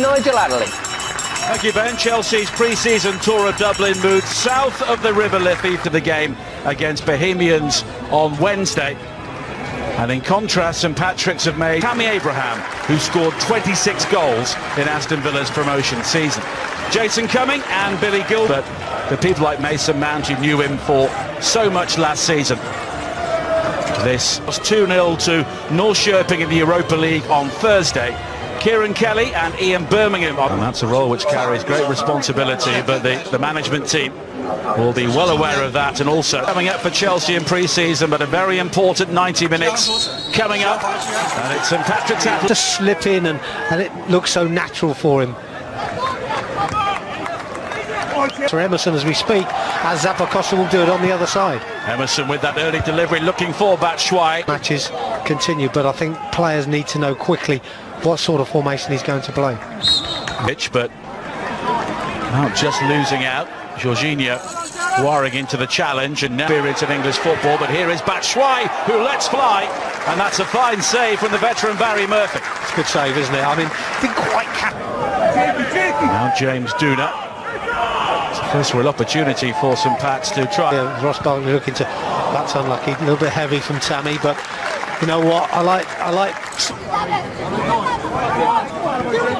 Nigel Adderley. Thank you, Ben. Chelsea's pre-season tour of Dublin moved south of the River Liffey to the game against Bohemians on Wednesday. And in contrast, St Patrick's have made Tammy Abraham, who scored 26 goals in Aston Villa's promotion season. Jason Cumming and Billy Gilbert, the people like Mason Mount who knew him for so much last season. This was 2-0 to North Shirping in the Europa League on Thursday. Kieran Kelly and Ian Birmingham. And that's a role which carries great responsibility, but the management team will be well aware of that. And also coming up for Chelsea in pre-season, but a very important 90 minutes coming up. And it's St Patrick's to slip in, and it looks so natural for him. For Emerson as we speak, as Zappacosta will do it on the other side. Emerson with that early delivery, looking for Batshuayi. Matches continue, but I think players need to know quickly what sort of formation he's going to play. Pitch, but now just losing out. Jorginho wiring into the challenge, and now experience in English football, but here is Batshuayi who lets fly, and that's a fine save from the veteran Barry Murphy. It's a good save, isn't it? I mean, didn't quite now James Duna. It's a first real opportunity for St Pat's to try. Yeah, Ross Barkley looking to, that's unlucky, a little bit heavy from Tammy, but you know what, I like.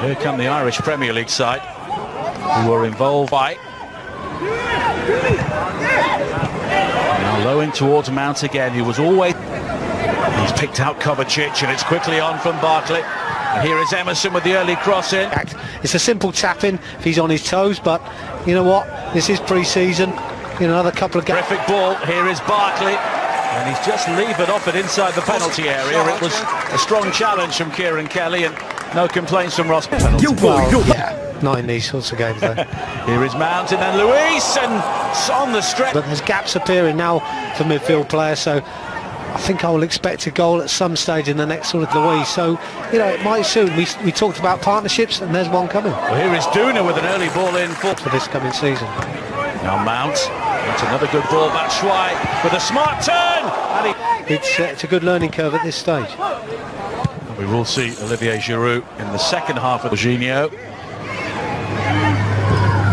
Here come the Irish Premier League side, who were involved by. Now low in towards Mount again, who was always. He's picked out Kovacic, and it's quickly on from Barkley. And here is Emerson with the early cross in. It's a simple tap-in if he's on his toes, but you know what, this is pre-season. You know, another couple of games. Terrific ball, here is Barkley. And he's just levered off it inside the penalty area. It was a strong challenge from Kieran Kelly, and no complaints from Ross. Yeah, not in these sorts of games though. Here is Mount and then Luis, and on the stretch. But there's gaps appearing now for midfield players, so I think I will expect a goal at some stage in the next sort of Luis. So, you know, it might soon. We talked about partnerships, and there's one coming. Well, here is Duna with an early ball in for this coming season. Now Mount. That's another good ball, Batshuayi with a smart turn. And it's a good learning curve at this stage. We will see Olivier Giroud in the second half of Jorginho.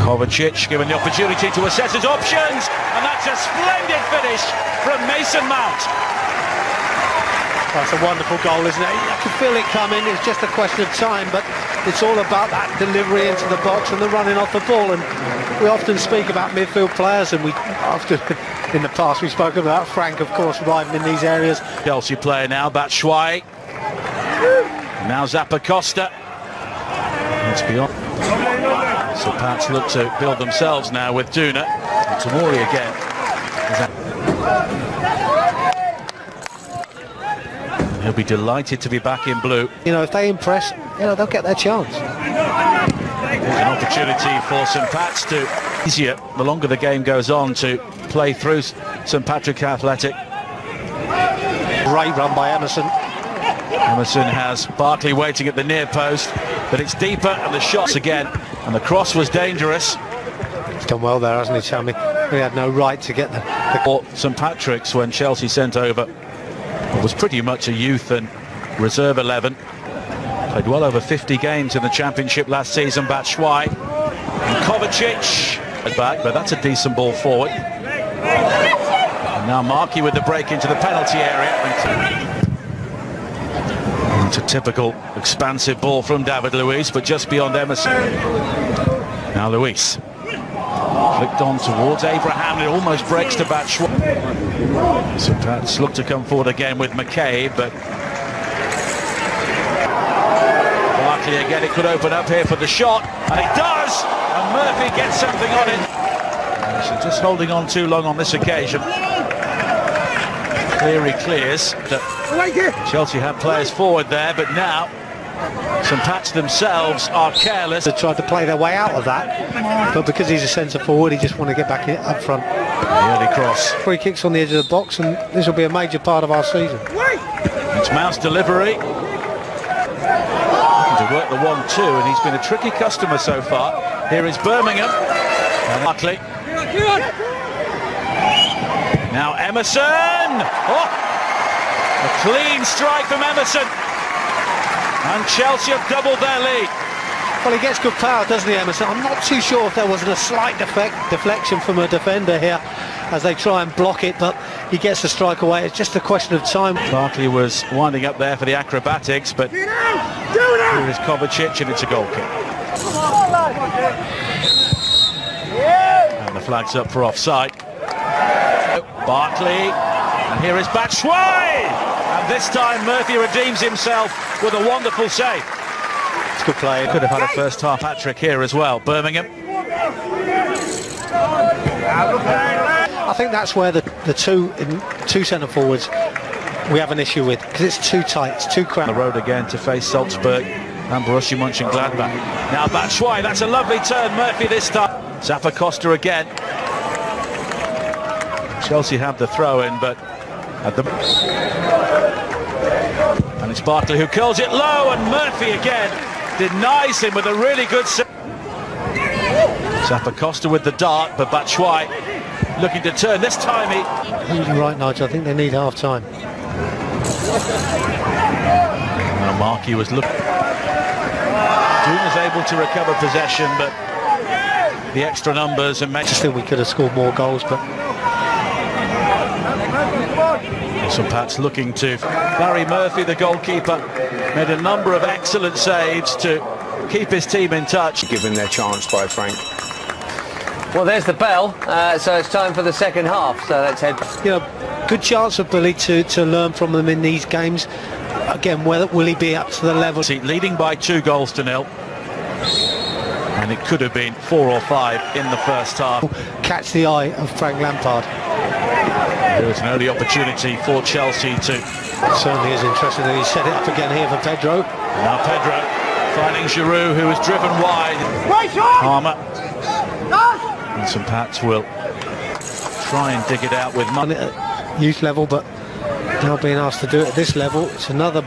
Kovacic given the opportunity to assess his options, and that's a splendid finish from Mason Mount. That's a wonderful goal, isn't it? You can feel it coming. It's just a question of time, but it's all about that delivery into the box and the running off the ball. And we often speak about midfield players, and we often, in the past, we spoke about Frank, of course, arriving in these areas. Chelsea player now, Batshuayi. Now Zappacosta. It's beyond. So Pats look to build themselves now with Duna. And Tomori again. And he'll be delighted to be back in blue. You know, if they impress, you know, they'll get their chance. There's an opportunity for St Pat's to easier the longer the game goes on to play through St Patrick Athletic. Great run by Emerson. Emerson has Barkley waiting at the near post, but it's deeper, and the shots again, and the cross was dangerous. He's done well there, hasn't he, Tammy? He had no right to get the St Patrick's when Chelsea sent over what was pretty much a youth and reserve 11. Played well over 50 games in the Championship last season. Batshuayi and Kovacic back, but that's a decent ball forward. And now Markey with the break into the penalty area. It's a typical expansive ball from David Luiz, but just beyond Emerson. Now Luiz flicked on towards Abraham, and it almost breaks to Batshuayi. So Pats look to come forward again with McCabe, but Barkley again, it could open up here for the shot, and it does, and Murphy gets something on it. So just holding on too long on this occasion. Cleary clears. Chelsea had players forward there, but now St Pat's themselves are careless. They tried to play their way out of that, but because he's a centre forward, he just want to get back up front. The early cross. Free kicks on the edge of the box, and this will be a major part of our season. It's Mount's delivery. Looking to work the 1-2, and he's been a tricky customer so far. Here is Birmingham. And Barkley. Now Emerson! Oh! A clean strike from Emerson. And Chelsea have doubled their lead. Well, he gets good power, doesn't he, Emerson? I'm not too sure if there wasn't a slight deflection from a defender here as they try and block it, but he gets the strike away. It's just a question of time. Barkley was winding up there for the acrobatics, but here is Kovacic, and it's a goal kick. And the flag's up for offside. Barkley, and here is Batshuayi, and this time Murphy redeems himself with a wonderful save. It's good play. Could have had a first half hat-trick here as well. Birmingham. I think that's where the two centre forwards we have an issue with, because it's too tight, it's too cramped. On the road again to face Salzburg and Borussia Mönchengladbach. Now Batshuayi, that's a lovely turn. Murphy this time. Zappacosta again. Chelsea have the throw-in, but at the... And it's Barkley who curls it low, and Murphy again denies him with a really good... Zappacosta with the dart, but Batshuayi looking to turn. This time he... You're right, Nigel. I think they need half-time. Well, Markey was looking... Doom was able to recover possession, but the extra numbers and... I just think we could have scored more goals, but... St Pat's looking to... Barry Murphy, the goalkeeper, made a number of excellent saves to keep his team in touch. Given their chance by Frank. Well, there's the bell, so it's time for the second half, so let's head... You know, good chance for Billy to learn from them in these games. Again, will he be up to the level? Leading by 2-0, and it could have been 4 or 5 in the first half. Catch the eye of Frank Lampard. There was an early opportunity for Chelsea to... Certainly is interesting that he set it up again here for Pedro. Now Pedro finding Giroud, who was driven wide. Palmer. And St Pat's will try and dig it out with money at youth level, but now being asked to do it at this level, it's another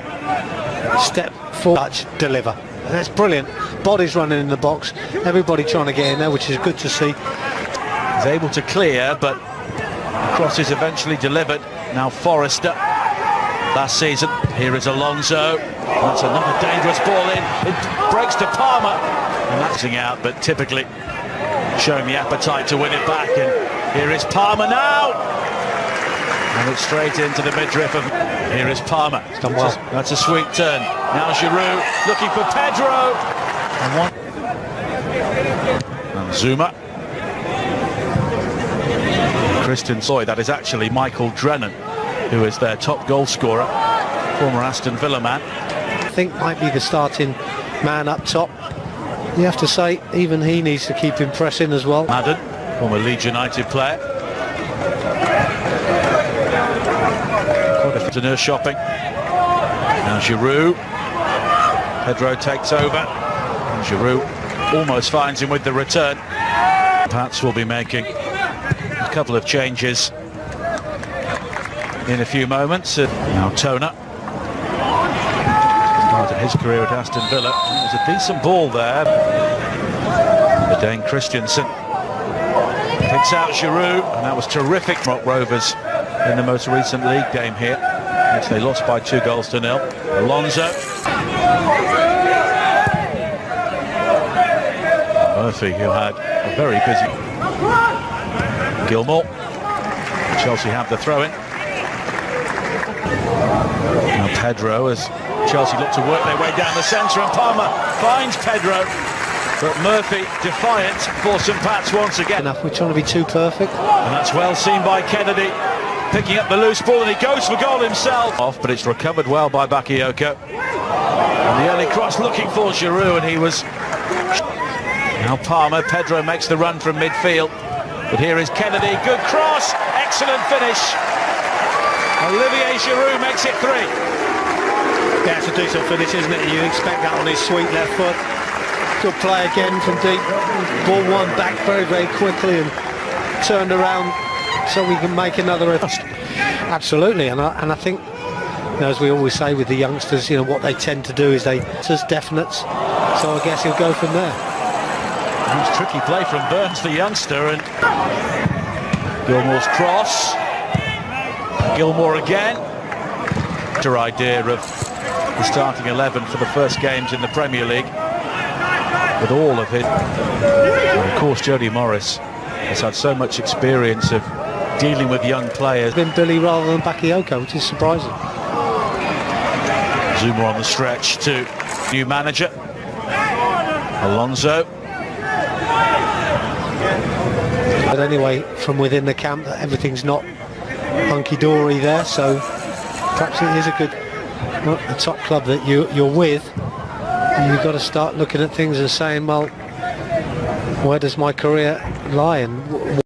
step forward. Touch, deliver. And that's brilliant. Bodies running in the box, everybody trying to get in there, which is good to see. He's able to clear, but the cross is eventually delivered. Now Forrester, last season. Here is Alonso. That's another dangerous ball in. It breaks to Palmer, and that's out, but typically showing the appetite to win it back. And here is Palmer now, and it's straight into the midriff of... Here is Palmer. It's done well. That's a sweet turn. Now Giroud looking for Pedro, and Zuma. Christian Soy, that is actually Michael Drennan, who is their top goal scorer, former Aston Villa man. I think might be the starting man up top. You have to say, even he needs to keep him pressing as well. Madden, former Leeds United player. Quite a nurse shopping. Now Giroud. Pedro takes over. And Giroud almost finds him with the return. Pats will be making a couple of changes in a few moments. Now Toner. Started his career at Aston Villa. It was a decent ball there. The Dane Christensen picks out Giroud, and that was terrific. Rock Rovers in the most recent league game here, which they lost by 2-0. Alonso. Murphy, who had a very busy... Gilmore. Chelsea have the throw-in. Now Pedro, as Chelsea look to work their way down the centre, and Palmer finds Pedro, but Murphy defiant for St Pat's once again. We're trying to be too perfect. And that's well seen by Kennedy, picking up the loose ball, and he goes for goal himself. Off, but it's recovered well by Bakayoko. And the early cross looking for Giroud, and he was... Now Palmer, Pedro makes the run from midfield. But here is Kennedy, good cross, excellent finish. Olivier Giroud makes it 3. Yeah, it's a decent finish, isn't it? You expect that on his sweet left foot. Good play again from deep. Ball won back very, very quickly and turned around so we can make another attempt. Absolutely, and I think, you know, as we always say with the youngsters, you know, what they tend to do is they just definites. So I guess he'll go from there. Nice tricky play from Burns, the youngster, and Gilmore's cross. Gilmore again. Idea of the starting 11 for the first games in the Premier League. with all of it. And of course, Jody Morris has had so much experience of dealing with young players. Been Billy rather than Bakayoko, which is surprising. Zuma on the stretch to new manager Alonso. But anyway, from within the camp, that everything's not hunky-dory there, so perhaps it is a good, well, the top club that you're with, and you've got to start looking at things and saying, well, where does my career lie? And